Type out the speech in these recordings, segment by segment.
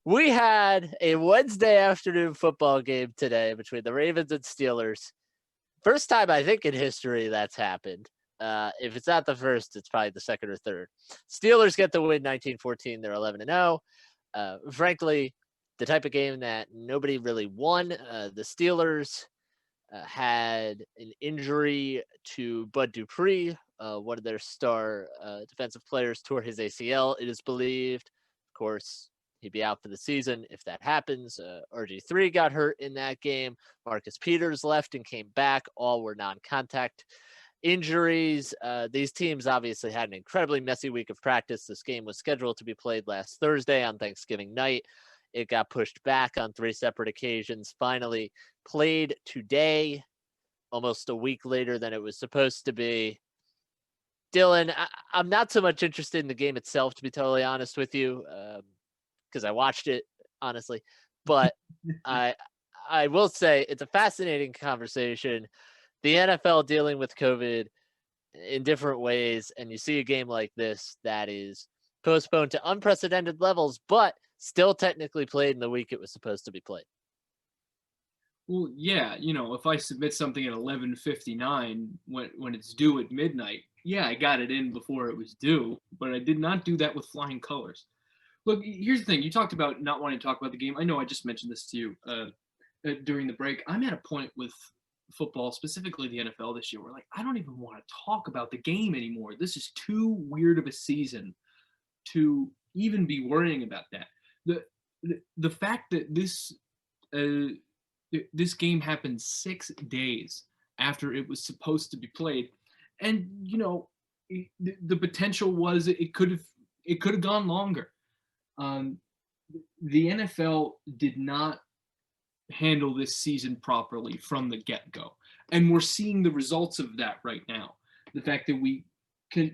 We had a Wednesday afternoon football game today between the Ravens and Steelers. First time I think in history that's happened. If it's not the first, it's probably the second or third. Steelers get the win 19-14. They're 11-0. Frankly, the type of game that nobody really won. The Steelers had an injury to Bud Dupree. One of their star defensive players tore his ACL, it is believed. Of course, he'd be out for the season if that happens. RG3 got hurt in that game. Marcus Peters left and came back. All were non-contact injuries. These teams obviously had an incredibly messy week of practice. This game was scheduled to be played last Thursday on Thanksgiving night. It got pushed back on 3 separate occasions, finally played today, almost a week later than it was supposed to be. Dylan, I'm not so much interested in the game itself, to be totally honest with you, because I watched it, honestly. But I will say it's a fascinating conversation. The NFL dealing with COVID in different ways, and you see a game like this that is postponed to unprecedented levels, but still technically played in the week it was supposed to be played. Well, yeah, if I submit something at 11:59 when it's due at midnight, yeah, I got it in before it was due, but I did not do that with flying colors. Look, here's the thing. You talked about not wanting to talk about the game. I know I just mentioned this to you during the break. I'm at a point with football, specifically the NFL this year, where like I don't even want to talk about the game anymore. This is too weird of a season to even be worrying about that. The fact that this game happened 6 days after it was supposed to be played, and the potential was it could have gone longer. The NFL did not handle this season properly from the get-go, and we're seeing the results of that right now. The fact that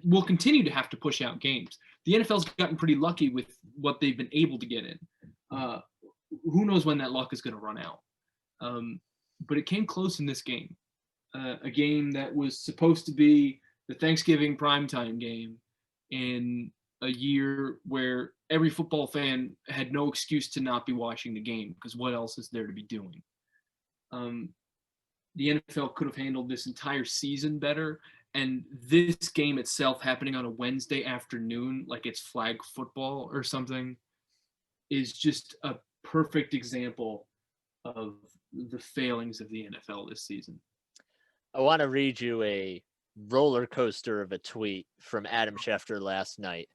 we'll continue to have to push out games. The NFL's gotten pretty lucky with what they've been able to get in. Who knows when that luck is going to run out? But it came close in this game, a game that was supposed to be the Thanksgiving primetime game in a year where every football fan had no excuse to not be watching the game, because what else is there to be doing? The NFL could have handled this entire season better, and this game itself happening on a Wednesday afternoon, like it's flag football or something, is just a perfect example of the failings of the NFL this season. I want to read you a roller coaster of a tweet from Adam Schefter last night,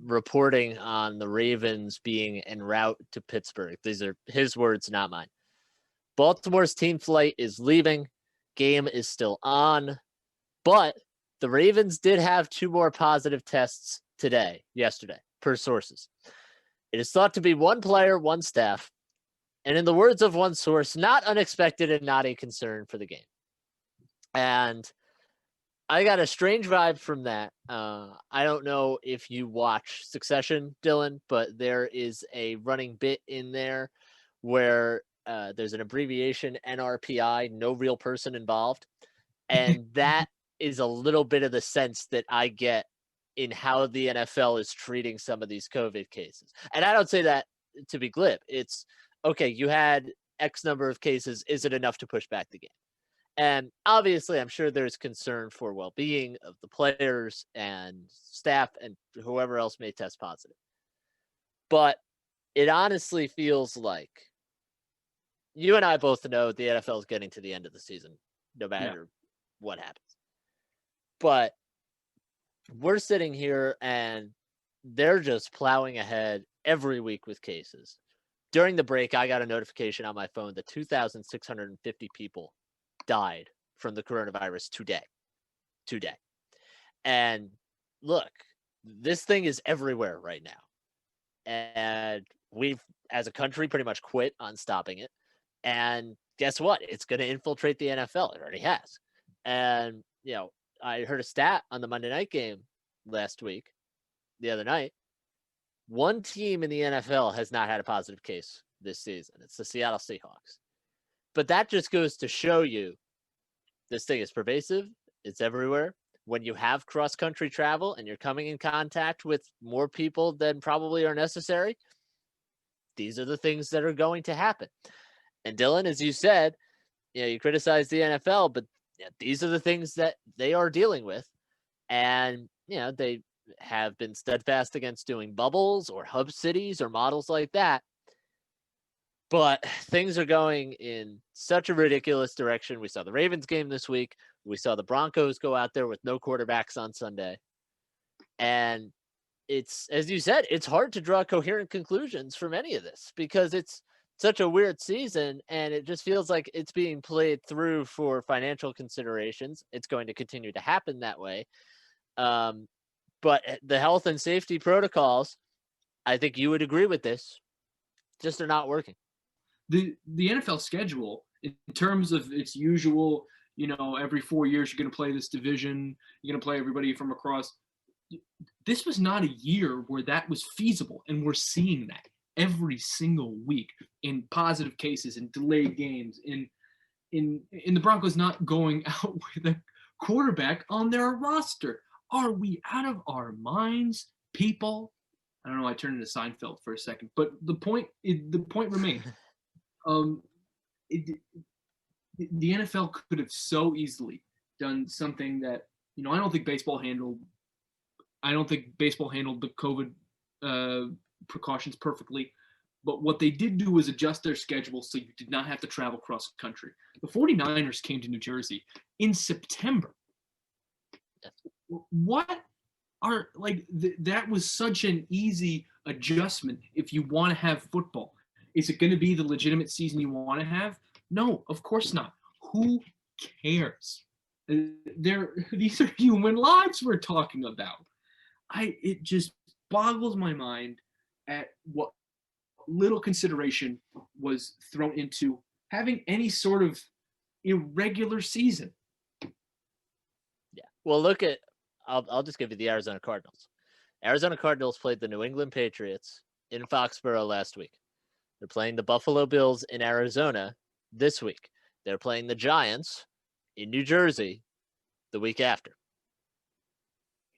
reporting on the Ravens being en route to Pittsburgh. These are his words, not mine. Baltimore's team flight is leaving. Game is still on. But the Ravens did have 2 more positive tests yesterday, per sources. It is thought to be 1 player, 1 staff. And in the words of one source, not unexpected and not a concern for the game. And I got a strange vibe from that. I don't know if you watch Succession, Dylan, but there is a running bit in there where there's an abbreviation, NRPI, no real person involved. And that is a little bit of the sense that I get in how the NFL is treating some of these COVID cases. And I don't say that to be glib. It's, okay, you had X number of cases. Is it enough to push back the game? And obviously, I'm sure there's concern for well-being of the players and staff and whoever else may test positive. But it honestly feels like you and I both know the NFL is getting to the end of the season, no matter what happens. But we're sitting here and they're just plowing ahead every week with cases. During the break, I got a notification on my phone that 2,650 people died from the coronavirus today. And look, this thing is everywhere right now. And we've, as a country, pretty much quit on stopping it. And guess what? It's going to infiltrate the NFL. It already has. And, I heard a stat on the Monday night game the other night. 1 team in the NFL has not had a positive case this season. It's the Seattle Seahawks. But that just goes to show you this thing is pervasive. It's everywhere. When you have cross-country travel and you're coming in contact with more people than probably are necessary, these are the things that are going to happen. And Dylan, as you said, you criticize the NFL, but these are the things that they are dealing with. And, they have been steadfast against doing bubbles or hub cities or models like that. But things are going in such a ridiculous direction. We saw the Ravens game this week. We saw the Broncos go out there with no quarterbacks on Sunday. And it's, as you said, it's hard to draw coherent conclusions from any of this because it's such a weird season and it just feels like it's being played through for financial considerations. It's going to continue to happen that way. But the health and safety protocols, I think you would agree with this, just are not working. The NFL schedule, in terms of its usual, every 4 years you're going to play this division, you're going to play everybody from across. This was not a year where that was feasible, and we're seeing that every single week in positive cases, in delayed games, in the Broncos not going out with a quarterback on their roster. Are we out of our minds, people? I don't know. I turned into Seinfeld for a second, but the point remains. The NFL could have so easily done something that I don't think baseball handled. I don't think baseball handled the COVID precautions perfectly, but what they did do was adjust their schedule so you did not have to travel cross country. The 49ers came to New Jersey in September. What are that was such an easy adjustment if you want to have football. Is it going to be the legitimate season you want to have? No, of course not. Who cares? These are human lives we're talking about. It just boggles my mind at what little consideration was thrown into having any sort of irregular season. Yeah. Well, I'll just give you the Arizona Cardinals. Arizona Cardinals played the New England Patriots in Foxborough last week. They're playing the Buffalo Bills in Arizona this week. They're playing the Giants in New Jersey the week after.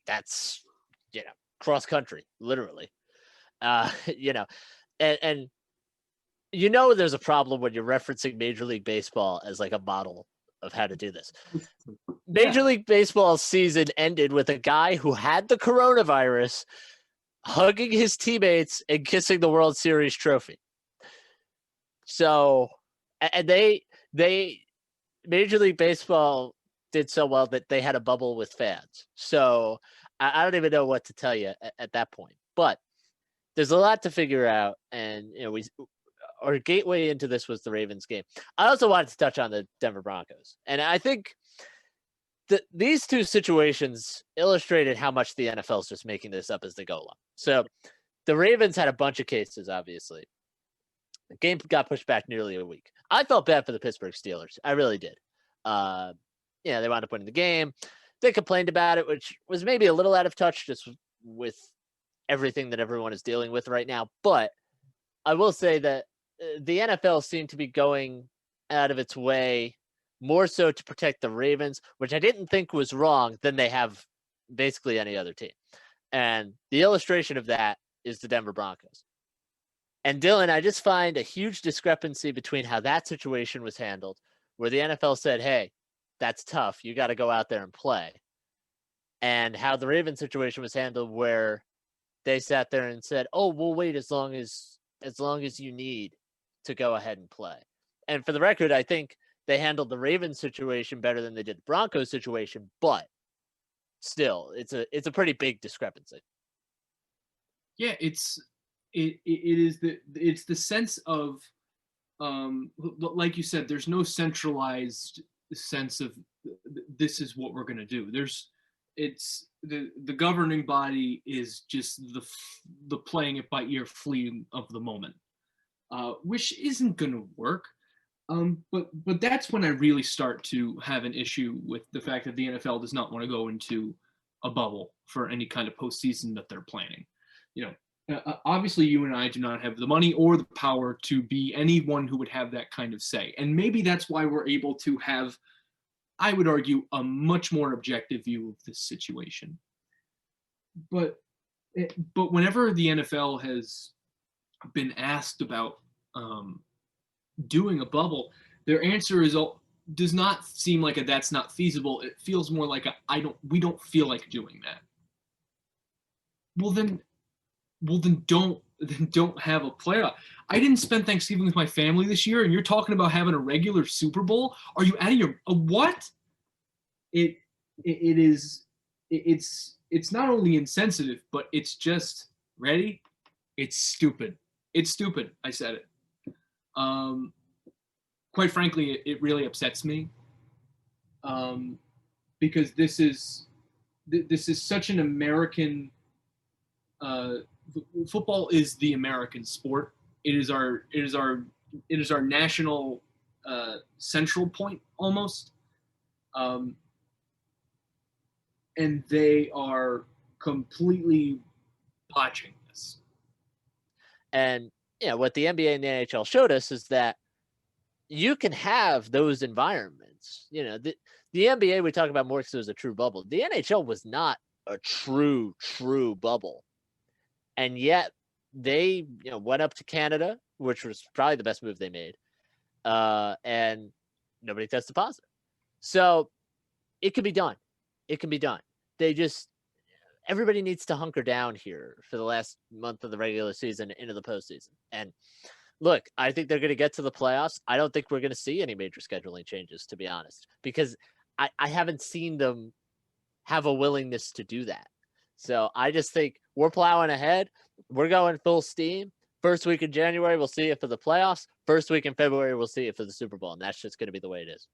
That's, cross country, literally. And there's a problem when you're referencing Major League Baseball as like a model of how to do this. Major League Baseball season ended with a guy who had the coronavirus hugging his teammates and kissing the World Series trophy. So, and Major League Baseball did so well that they had a bubble with fans. So I don't even know what to tell you at that point, but there's a lot to figure out. And, our gateway into this was the Ravens game. I also wanted to touch on the Denver Broncos. And I think these two situations illustrated how much the NFL is just making this up as they go along. So the Ravens had a bunch of cases, obviously. The game got pushed back nearly a week. I felt bad for the Pittsburgh Steelers. I really did. They wound up winning the game. They complained about it, which was maybe a little out of touch just with everything that everyone is dealing with right now. But I will say that the NFL seemed to be going out of its way more so to protect the Ravens, which I didn't think was wrong, than they have basically any other team. And the illustration of that is the Denver Broncos. And Dylan, I just find a huge discrepancy between how that situation was handled, where the NFL said, hey, that's tough, you got to go out there and play, and how the Ravens situation was handled, where they sat there and said, oh, we'll wait as long as you need to go ahead and play. And for the record, I think they handled the Ravens situation better than they did the Broncos situation, but still, it's a pretty big discrepancy. Yeah, it's the sense of, like you said, there's no centralized sense of this is what we're going to do. It's the governing body is just the playing it by ear fleeing of the moment, which isn't going to work. But that's when I really start to have an issue with the fact that the NFL does not want to go into a bubble for any kind of postseason that they're planning. Obviously, you and I do not have the money or the power to be anyone who would have that kind of say. And maybe that's why we're able to have, I would argue, a much more objective view of this situation. But whenever the NFL has been asked about doing a bubble, their answer is does not seem like that's not feasible. It feels more like we don't feel like doing that. Well then don't have a playoff. I didn't spend Thanksgiving with my family this year, and you're talking about having a regular Super Bowl? Are you out of your what? It's not only insensitive, but it's just ready. It's stupid. It's stupid. I said it. Quite frankly, it really upsets me. Because this is such an American. Football is the American sport. It is our national central point almost. And they are completely botching this. And what the NBA and the NHL showed us is that you can have those environments. The NBA we talk about more because it was a true bubble. The NHL was not a true bubble. And yet they went up to Canada, which was probably the best move they made, and nobody tested positive. So it can be done. It can be done. Everybody needs to hunker down here for the last month of the regular season into the postseason. And look, I think they're going to get to the playoffs. I don't think we're going to see any major scheduling changes, to be honest, because I haven't seen them have a willingness to do that. So I just think we're plowing ahead. We're going full steam. First week in January, we'll see it for the playoffs. First week in February, we'll see it for the Super Bowl. And that's just going to be the way it is.